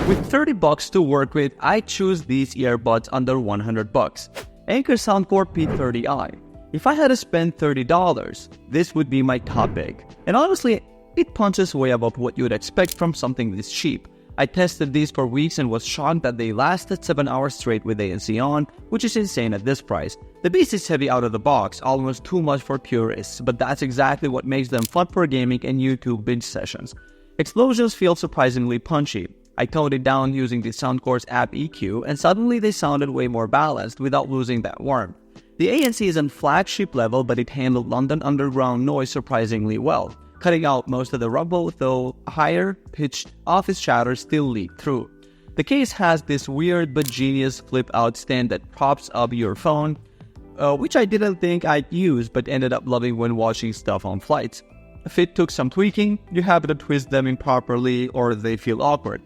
With 30 bucks to work with, I choose these earbuds under 100 bucks. Anker Soundcore P30i. If I had to spend $30, this would be my top pick. And honestly, it punches way above what you would expect from something this cheap. I tested these for weeks and was shocked that they lasted 7 hours straight with ANC on, which is insane at this price. The beast is heavy out of the box, almost too much for purists, but that's exactly what makes them fun for gaming and YouTube binge sessions. Explosions feel surprisingly punchy. I toned it down using the Soundcore's app EQ, and suddenly they sounded way more balanced without losing that warmth. The ANC is on flagship level, but it handled London Underground noise surprisingly well, cutting out most of the rumble, though higher-pitched office chatter still leaked through. The case has this weird but genius flip-out stand that props up your phone, which I didn't think I'd use but ended up loving when watching stuff on flights. If it took some tweaking, you have to twist them improperly or they feel awkward.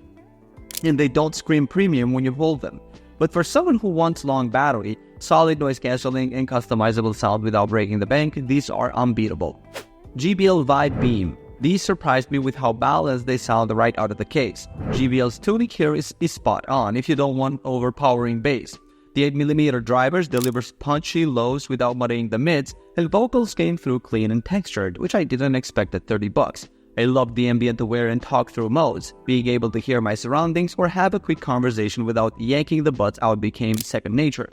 And they don't scream premium when you hold them. But for someone who wants long battery, solid noise cancelling, and customizable sound without breaking the bank, these are unbeatable. JBL Vibe Beam. These surprised me with how balanced they sound right out of the case. JBL's tuning here is spot on if you don't want overpowering bass. The 8mm drivers delivers punchy lows without muddying the mids, and vocals came through clean and textured, which I didn't expect at 30 bucks. I love the ambient aware and talk-through modes. Being able to hear my surroundings or have a quick conversation without yanking the buds out became second nature.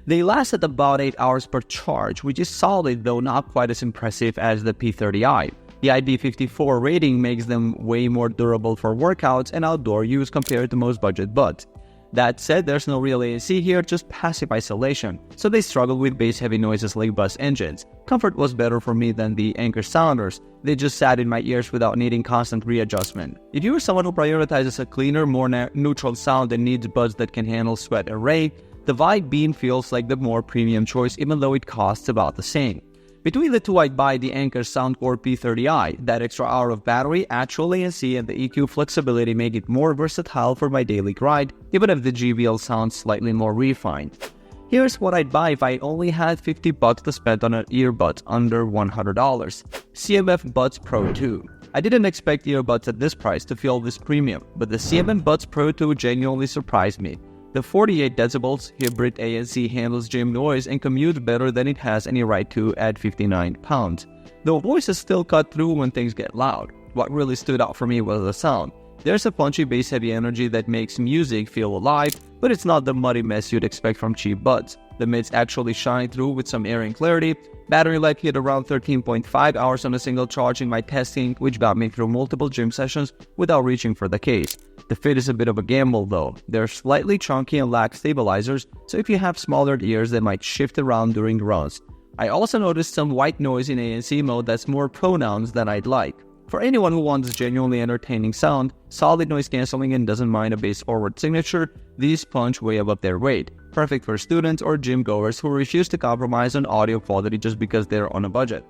They lasted about 8 hours per charge, which is solid though not quite as impressive as the P30i. The IP54 rating makes them way more durable for workouts and outdoor use compared to most budget buds. That said, there's no real ANC here, just passive isolation, so they struggle with bass-heavy noises like bus engines. Comfort was better for me than the Anker sounders. They just sat in my ears without needing constant readjustment. If you are someone who prioritizes a cleaner, more neutral sound and needs buds that can handle sweat and rain, the Vibe Beam feels like the more premium choice even though it costs about the same. Between the two, I'd buy the Anker Soundcore P30i. That extra hour of battery, actual ANC, and the EQ flexibility make it more versatile for my daily grind, even if the JBL sounds slightly more refined. Here's what I'd buy if I only had 50 bucks to spend on an earbuds under $100. CMF Buds Pro 2. I didn't expect earbuds at this price to feel this premium, but the CMF Buds Pro 2 genuinely surprised me. The 48 decibels hybrid ANC handles gym noise and commutes better than it has any right to at 59 pounds. Though voices still cut through when things get loud. What really stood out for me was the sound. There's a punchy bass-heavy energy that makes music feel alive, but it's not the muddy mess you'd expect from cheap buds. The mids actually shine through with some air and clarity. Battery life hit around 13.5 hours on a single charge in my testing, which got me through multiple gym sessions without reaching for the case. The fit is a bit of a gamble though. They're slightly chunky and lack stabilizers, so if you have smaller ears they might shift around during runs. I also noticed some white noise in ANC mode that's more pronounced than I'd like. For anyone who wants genuinely entertaining sound, solid noise cancelling and doesn't mind a bass-forward signature, these punch way above their weight. Perfect for students or gym goers who refuse to compromise on audio quality just because they're on a budget.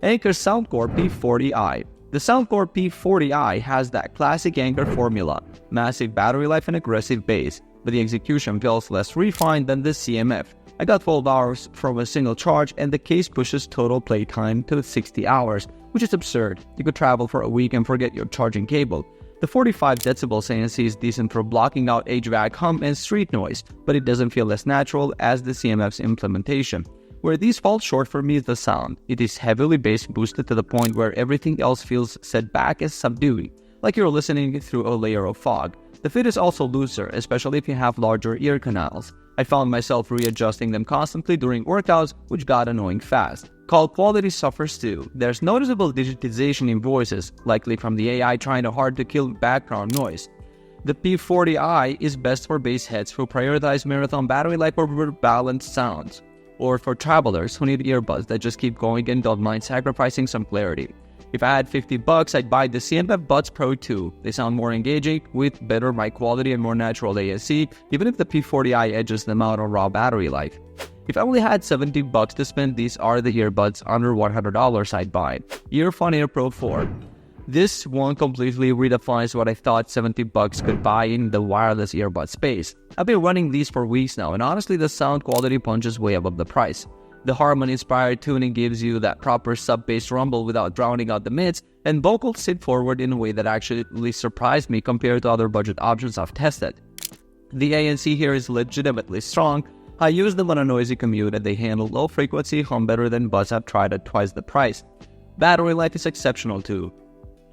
Anker Soundcore P40i. The Soundcore P40i has that classic Anker formula, massive battery life and aggressive bass, but the execution feels less refined than the CMF. I got 12 hours from a single charge and the case pushes total playtime to 60 hours, which is absurd. You could travel for a week and forget your charging cable. The 45 decibels ANC is decent for blocking out HVAC hum and street noise, but it doesn't feel as natural as the CMF's implementation. Where these fall short for me is the sound. It is heavily bass boosted to the point where everything else feels set back as subdued, like you're listening through a layer of fog. The fit is also looser, especially if you have larger ear canals. I found myself readjusting them constantly during workouts, which got annoying fast. Call quality suffers too. There's noticeable digitization in voices, likely from the AI trying hard to kill background noise. The P40i is best for bass heads who prioritize marathon battery life over balanced sounds, or for travelers who need earbuds that just keep going and don't mind sacrificing some clarity. If I had 50 bucks, I'd buy the CMF Buds Pro 2. They sound more engaging, with better mic quality and more natural ANC, even if the P40i edges them out on raw battery life. If I only had 70 bucks to spend, these are the earbuds under $100 I'd buy. Earphone Air Pro 4. This one completely redefines what I thought 70 bucks could buy in the wireless earbud space. I've been running these for weeks now, and honestly the sound quality punches way above the price. The harmony-inspired tuning gives you that proper sub-bass rumble without drowning out the mids, and vocals sit forward in a way that actually surprised me compared to other budget options I've tested. The ANC here is legitimately strong. I use them on a noisy commute and they handle low frequency hum better than buds I've tried at twice the price. Battery life is exceptional too.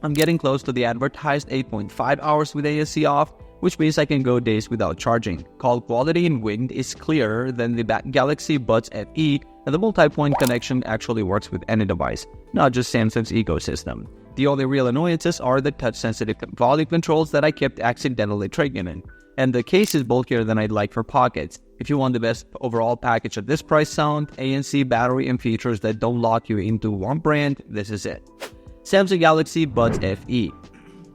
I'm getting close to the advertised 8.5 hours with ANC off, which means I can go days without charging. Call quality in wind is clearer than the Galaxy Buds FE, and the multi-point connection actually works with any device, not just Samsung's ecosystem. The only real annoyances are the touch-sensitive volume controls that I kept accidentally triggering, and the case is bulkier than I'd like for pockets. If you want the best overall package at this price, sound, ANC, battery, and features that don't lock you into one brand, this is it. Samsung Galaxy Buds FE.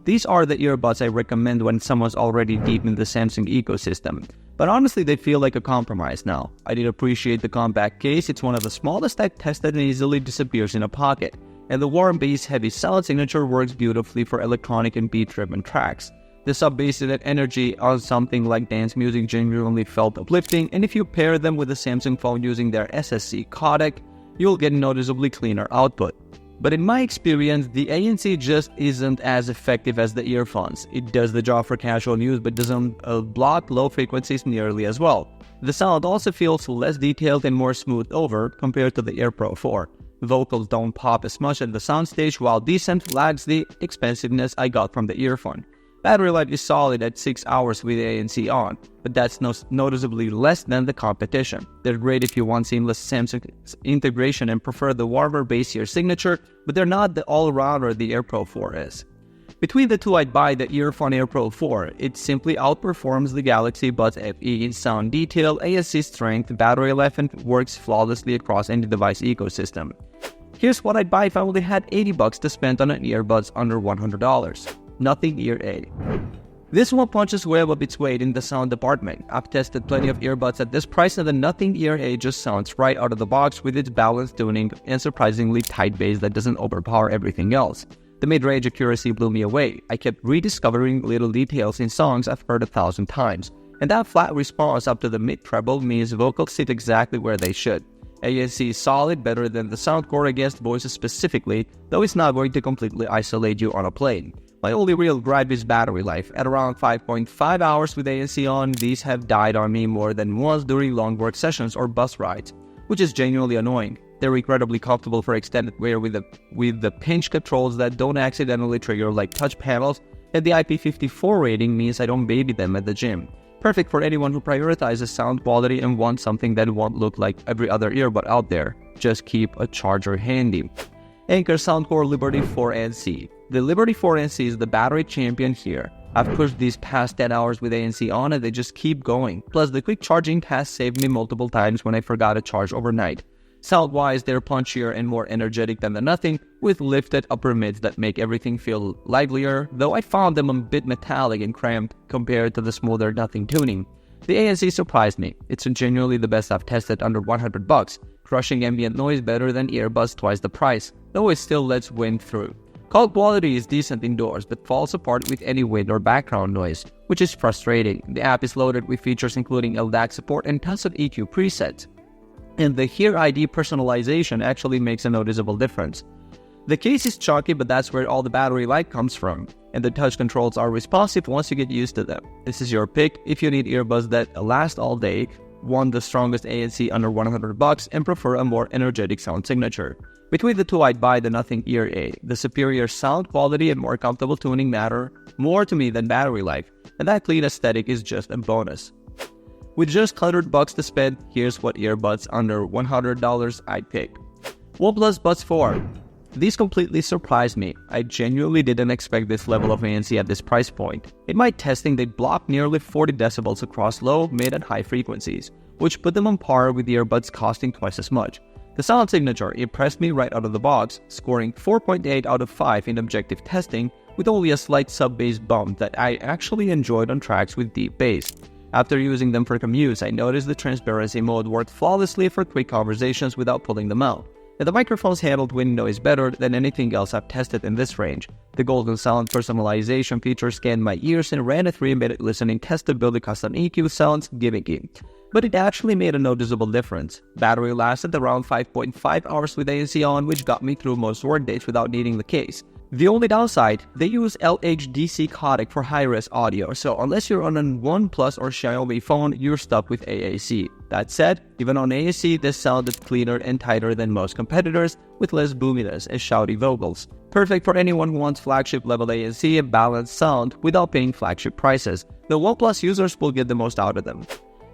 These are the earbuds I recommend when someone's already deep in the Samsung ecosystem. But honestly, they feel like a compromise now. I did appreciate the compact case. It's one of the smallest I've tested and easily disappears in a pocket. And the warm bass heavy sound signature works beautifully for electronic and beat-driven tracks. The sub-bass and energy on something like dance music genuinely felt uplifting, and if you pair them with the Samsung phone using their SSC codec, you'll get noticeably cleaner output. But in my experience, the ANC just isn't as effective as the earphones. It does the job for casual use but doesn't block low frequencies nearly as well. The sound also feels less detailed and more smoothed over compared to the AirPro 4. Vocals don't pop as much at the soundstage, while decent lags the expensiveness I got from the earphone. Battery life is solid at 6 hours with ANC on, but that's noticeably less than the competition. They're great if you want seamless Samsung integration and prefer the warmer, bassier signature, but they're not the all-rounder the AirPro 4 is. Between the two, I'd buy the Earphone AirPro 4. It simply outperforms the Galaxy Buds FE in sound detail, ANC strength, battery life, and works flawlessly across any device ecosystem. Here's what I'd buy if I only had $80 to spend on an earbuds under $100. Nothing Ear A. This one punches way above its weight in the sound department. I've tested plenty of earbuds at this price and the Nothing Ear A just sounds right out of the box with its balanced tuning and surprisingly tight bass that doesn't overpower everything else. The mid-range accuracy blew me away. I kept rediscovering little details in songs I've heard 1,000 times. And that flat response up to the mid-treble means vocals sit exactly where they should. ANC is solid, better than the Soundcore against voices specifically, though it's not going to completely isolate you on a plane. My only real gripe is battery life. At around 5.5 hours with ANC on, these have died on me more than once during long work sessions or bus rides, which is genuinely annoying. They're incredibly comfortable for extended wear with the pinch controls that don't accidentally trigger like touch panels, and the IP54 rating means I don't baby them at the gym. Perfect for anyone who prioritizes sound quality and wants something that won't look like every other earbud out there. Just keep a charger handy. Anker Soundcore Liberty 4NC. The Liberty 4NC is the battery champion here. I've pushed these past 10 hours with ANC on and they just keep going. Plus the quick charging has saved me multiple times when I forgot to charge overnight. Sound-wise, they're punchier and more energetic than the Nothing, with lifted upper mids that make everything feel livelier, though I found them a bit metallic and cramped compared to the smoother Nothing tuning. The ANC surprised me. It's genuinely the best I've tested under $100, crushing ambient noise better than earbuds twice the price, though it still lets wind through. Call quality is decent indoors, but falls apart with any wind or background noise, which is frustrating. The app is loaded with features including LDAC support and tons of EQ presets. And the Hear ID personalization actually makes a noticeable difference. The case is chunky, but that's where all the battery life comes from, and the touch controls are responsive once you get used to them. This is your pick if you need earbuds that last all day, want the strongest ANC under $100, and prefer a more energetic sound signature. Between the two, I'd buy the Nothing Ear A. The superior sound quality and more comfortable tuning matter more to me than battery life, and that clean aesthetic is just a bonus. With just $100 to spend, here's what earbuds under $100 I'd pick. OnePlus Buds 4. These completely surprised me. I genuinely didn't expect this level of ANC at this price point. In my testing, they blocked nearly 40 decibels across low, mid, and high frequencies, which put them on par with earbuds costing twice as much. The sound signature impressed me right out of the box, scoring 4.8 out of 5 in objective testing, with only a slight sub-bass bump that I actually enjoyed on tracks with deep bass. After using them for commutes, I noticed the transparency mode worked flawlessly for quick conversations without pulling them out. And the microphones handled wind noise better than anything else I've tested in this range. The golden sound personalization feature scanned my ears and ran a 3-minute listening test to build the custom EQ sounds gimmicky. but it actually made a noticeable difference. Battery lasted around 5.5 hours with ANC on, which got me through most workdays without needing the case. The only downside, they use LHDC codec for high-res audio, so unless you're on a OnePlus or Xiaomi phone, you're stuck with AAC. That said, even on AAC, this sounded cleaner and tighter than most competitors, with less boominess and shouty vocals. Perfect for anyone who wants flagship-level ANC and balanced sound without paying flagship prices. The OnePlus users will get the most out of them.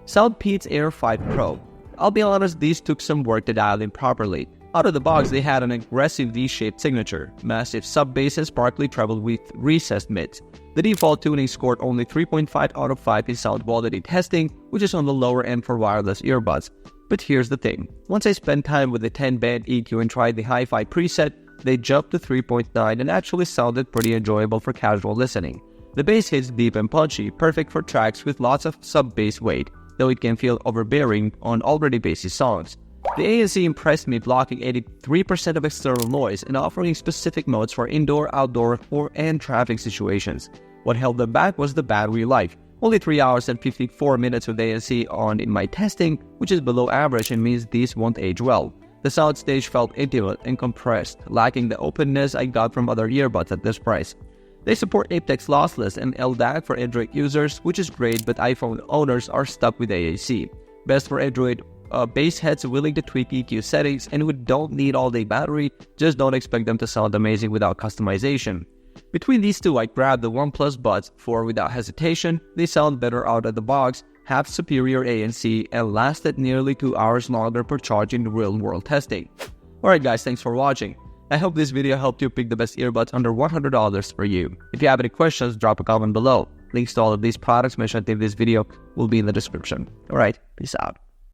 Soundpeats Air 5 Pro. I'll be honest, these took some work to dial in properly. Out of the box, they had an aggressive V-shaped signature, massive sub-bass and sparkly treble with recessed mids. The default tuning scored only 3.5 out of 5 in sound quality testing, which is on the lower end for wireless earbuds. But here's the thing, once I spent time with the 10-band EQ and tried the hi-fi preset, they jumped to 3.9 and actually sounded pretty enjoyable for casual listening. The bass hits deep and punchy, perfect for tracks with lots of sub-bass weight, though it can feel overbearing on already bassy songs. The ANC impressed me, blocking 83% of external noise and offering specific modes for indoor, outdoor, and traffic situations. What held them back was the battery life. Only 3 hours and 54 minutes with ANC on in my testing, which is below average and means these won't age well. The soundstage felt intimate and compressed, lacking the openness I got from other earbuds at this price. They support aptX lossless and LDAC for Android users, which is great, but iPhone owners are stuck with AAC. Best for Android bass heads willing to tweak EQ settings and who don't need all-day battery, just don't expect them to sound amazing without customization. Between these two, I grabbed the OnePlus Buds for without hesitation. They sound better out of the box, have superior ANC, and lasted nearly 2 hours longer per charge in real-world testing. Alright guys, thanks for watching. I hope this video helped you pick the best earbuds under $100 for you. If you have any questions, drop a comment below. Links to all of these products mentioned in this video will be in the description. Alright, peace out.